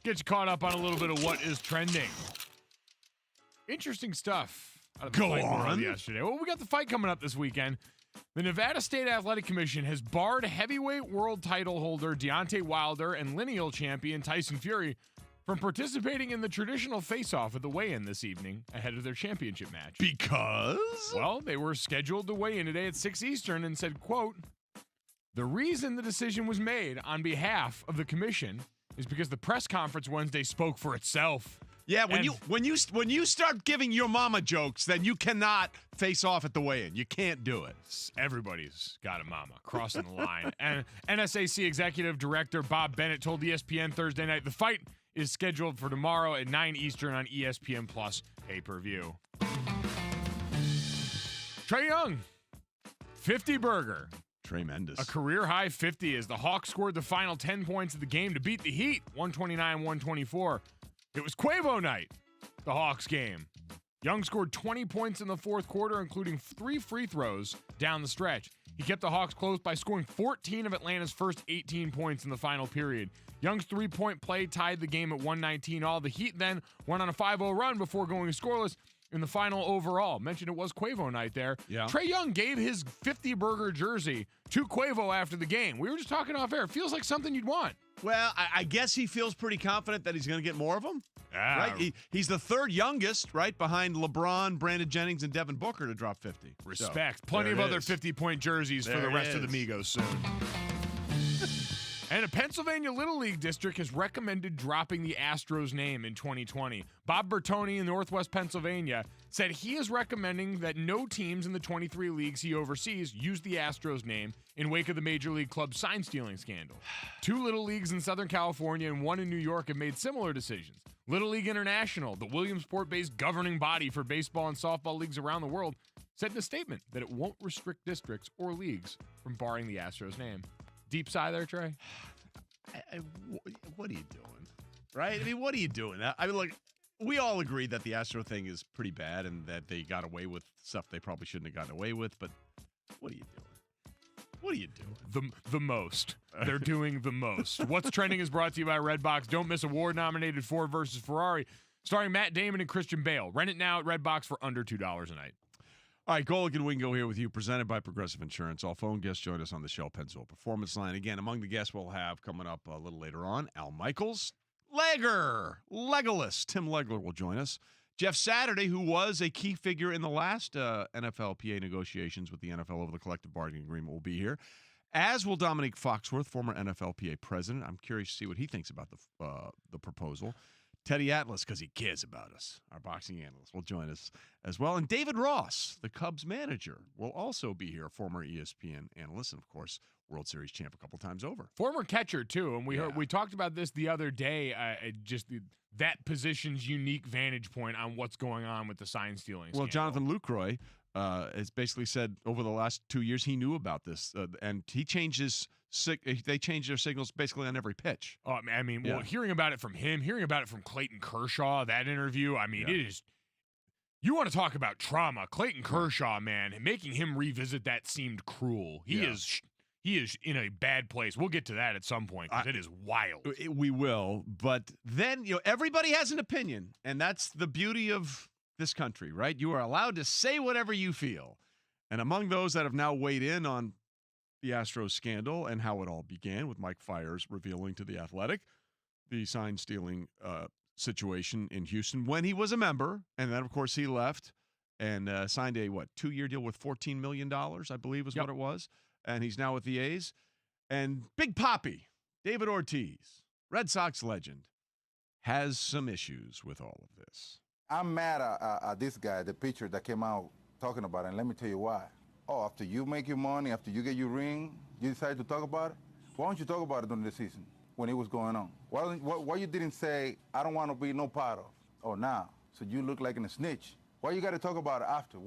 Get you caught up on a little bit of what is trending. Interesting stuff out of the fight world yesterday. Well, we got the fight coming up this weekend. The Nevada State Athletic Commission has barred heavyweight world title holder Deontay Wilder and lineal champion Tyson Fury from participating in the traditional face-off at the weigh-in this evening ahead of their championship match. Because? Well, they were scheduled to weigh in today at 6 Eastern and said, quote, "The reason the decision was made on behalf of the commission is because the press conference Wednesday spoke for itself." Yeah, when you start giving your mama jokes, then you cannot face off at the weigh-in. You can't do it. Everybody's got a mama crossing the line. And NSAC Executive Director Bob Bennett told ESPN Thursday night the fight is scheduled for tomorrow at 9 Eastern on ESPN Plus pay-per-view. Trae Young, 50-burger. Tremendous. A career-high 50 as the Hawks scored the final 10 points of the game to beat the Heat, 129-124. It was Quavo night, the Hawks game. Young scored 20 points in the fourth quarter, including 3 free throws down the stretch. He kept the Hawks close by scoring 14 of Atlanta's first 18 points in the final period. Young's three-point play tied the game at 119 all. The Heat then went on a 5-0 run before going scoreless in the final overall. Mentioned it was Quavo night there. Yeah. Trae Young gave his 50-burger jersey to Quavo after the game. We were just talking off air. It feels like something you'd want. Well, I guess he feels pretty confident that he's going to get more of them. Right? He's the third youngest, right, behind LeBron, Brandon Jennings, and Devin Booker to drop 50. Respect. Plenty of other 50-point jerseys for the rest of the Migos soon. And a Pennsylvania Little League district has recommended dropping the Astros name in 2020. Bob Bertoni in Northwest Pennsylvania said he is recommending that no teams in the 23 leagues he oversees use the Astros name in wake of the Major League Club sign-stealing scandal. 2 Little Leagues in Southern California and 1 in New York have made similar decisions. Little League International, the Williamsport-based governing body for baseball and softball leagues around the world, said in a statement that it won't restrict districts or leagues from barring the Astros name. Deep sigh there, Trey? What are you doing? Right? I mean, what are you doing? I mean, look, we all agree that the Astro thing is pretty bad and that they got away with stuff they probably shouldn't have gotten away with, but what are you doing? What are you doing? The most. They're doing the most. What's Trending is brought to you by Redbox. Don't miss award-nominated Ford versus Ferrari, starring Matt Damon and Christian Bale. Rent it now at Redbox for under $2 a night. All right, Golic and Wingo here with you, presented by Progressive Insurance. All phone guests join us on the Shell Pennzoil Performance Line. Again, among the guests we'll have coming up a little later on, Al Michaels, Legolas. Tim Legler will join us. Jeff Saturday, who was a key figure in the last NFLPA negotiations with the NFL over the collective bargaining agreement, will be here, as will Dominique Foxworth, former NFLPA president. I'm curious to see what he thinks about the proposal. Teddy Atlas, because he cares about us, our boxing analyst, will join us as well. And David Ross, the Cubs manager, will also be here, former ESPN analyst, and, of course, World Series champ a couple times over. Former catcher, too. And we talked about this the other day, that position's unique vantage point on what's going on with the sign-stealing scandal. Well, Jonathan Lucroy has basically said over the last 2 years he knew about this, and he changed his they changed their signals basically on every pitch. Oh, I mean, well, hearing about it from him, hearing about it from Clayton Kershaw, that interview, I mean, it is. You want to talk about trauma? Clayton Kershaw, man, making him revisit that seemed cruel. He is in a bad place. We'll get to that at some point because it is wild. We will, but then everybody has an opinion, and that's the beauty of this country, right? You are allowed to say whatever you feel, and among those that have now weighed in on the Astros scandal and how it all began, with Mike Fiers revealing to The Athletic the sign-stealing situation in Houston when he was a member, and then, of course, he left and signed a, 2-year deal with $14 million, I believe is what it was, and he's now with the A's. And Big Papi, David Ortiz, Red Sox legend, has some issues with all of this. I'm mad at this guy, the pitcher that came out talking about it, and let me tell you why. Oh, after you make your money, after you get your ring, you decide to talk about it? Why don't you talk about it during the season when it was going on? Why you didn't say, I don't want to be no part of, or now? So you look like a snitch. Why you got to talk about it after?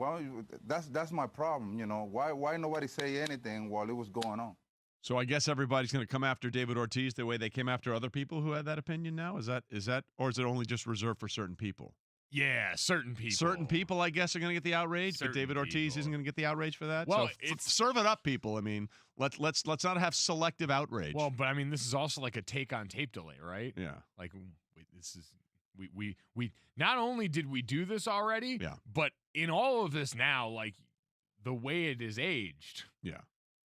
That's my problem, Why nobody say anything while it was going on? So I guess everybody's going to come after David Ortiz the way they came after other people who had that opinion now? Is that, or is it only just reserved for certain people? Yeah, certain people. Certain people, I guess, are going to get the outrage, but David Ortiz isn't going to get the outrage for that. Well, so serve it up, people. I mean, let's not have selective outrage. Well, but I mean, this is also like a take on tape delay, right? Yeah. Like we not only did we do this already, Yeah. but in all of this now, like the way it is aged, Yeah.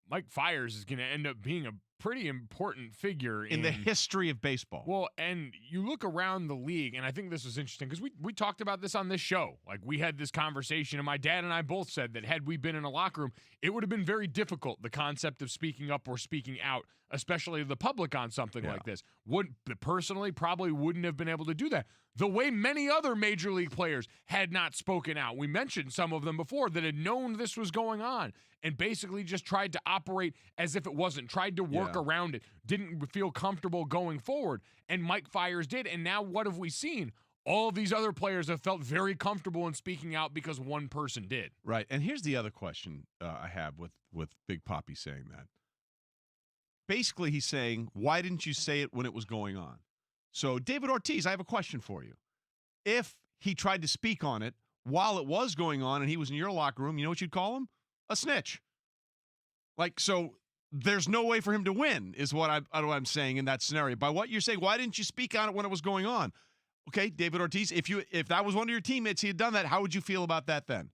Mike Fiers is going to end up being a pretty important figure In the history of baseball. Well, and you look around the league, and I think this was interesting because we talked about this on this show. Like, we had this conversation, and my dad and I both said that had we been in a locker room, it would have been very difficult, the concept of speaking up or speaking out, especially the public on something like this. Personally, probably wouldn't have been able to do that. The way many other major league players had not spoken out. We mentioned some of them before that had known this was going on and basically just tried to operate as if it wasn't, tried to work around it, didn't feel comfortable going forward. And Mike Fiers did. And now what have we seen? All of these other players have felt very comfortable in speaking out because one person did. Right. And here's the other question I have with Big Papi saying that. Basically, he's saying, why didn't you say it when it was going on? So, David Ortiz, I have a question for you. If he tried to speak on it while it was going on and he was in your locker room, you know what you'd call him? A snitch. Like, so there's no way for him to win is what I'm saying in that scenario. By what you're saying, why didn't you speak on it when it was going on? Okay, David Ortiz, if that was one of your teammates, he had done that, how would you feel about that then?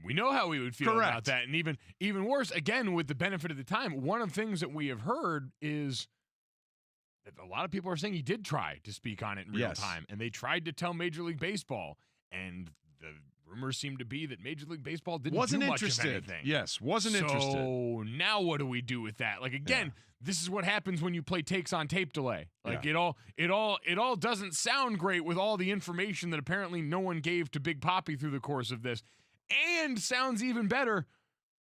We know how we would feel about that. And even worse, again, with the benefit of the time, one of the things that we have heard is that a lot of people are saying he did try to speak on it in real time. And they tried to tell Major League Baseball. And the rumors seem to be that Major League Baseball wasn't do much interested. Of anything. Yes, wasn't interested. So now what do we do with that? Like, again, this is what happens when you play takes on tape delay. Like it all doesn't sound great with all the information that apparently no one gave to Big Papi through the course of this. And sounds even better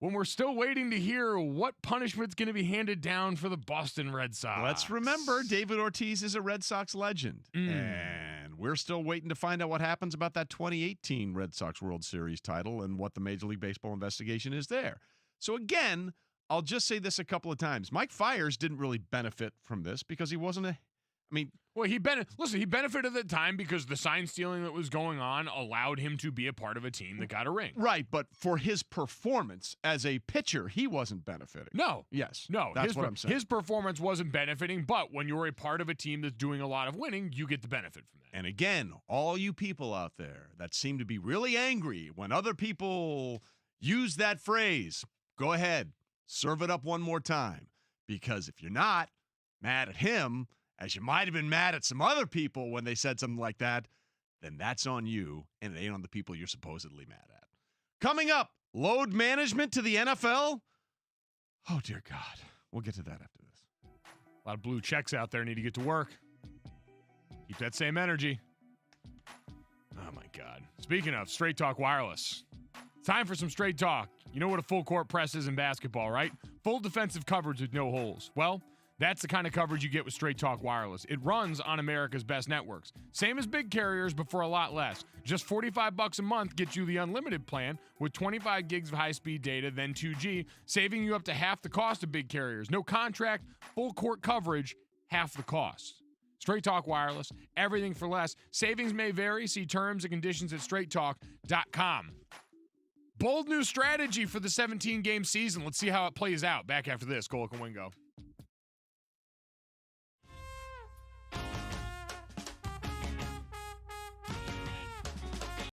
when we're still waiting to hear what punishment's going to be handed down for the Boston Red Sox. Let's remember, David Ortiz is a Red Sox legend. And we're still waiting to find out what happens about that 2018 Red Sox World Series title and what the Major League Baseball investigation is there. So again, I'll just say this a couple of times. Mike Fiers didn't really benefit from this because he wasn't Well, he benefited at the time because the sign stealing that was going on allowed him to be a part of a team that got a ring. Right, but for his performance as a pitcher, he wasn't benefiting. No. Yes. No. That's what I'm saying. His performance wasn't benefiting, but when you're a part of a team that's doing a lot of winning, you get the benefit from that. And again, all you people out there that seem to be really angry when other people use that phrase, go ahead, serve it up one more time. Because if you're not mad at him, as you might have been mad at some other people when they said something like that, then that's on you, and it ain't on the people you're supposedly mad at. Coming up, load management to the NFL. Oh, dear God. We'll get to that after this. A lot of blue checks out there need to get to work. Keep that same energy. Oh, my God. Speaking of Straight Talk Wireless, time for some Straight Talk. You know what a full court press is in basketball, right? Full defensive coverage with no holes. Well, that's the kind of coverage you get with Straight Talk Wireless. It runs on America's best networks. Same as big carriers, but for a lot less. Just $45 a month gets you the unlimited plan with 25 gigs of high-speed data, then 2G, saving you up to half the cost of big carriers. No contract, full court coverage, half the cost. Straight Talk Wireless, everything for less. Savings may vary. See terms and conditions at straighttalk.com. Bold new strategy for the 17-game season. Let's see how it plays out. Back after this, Golic and Wingo.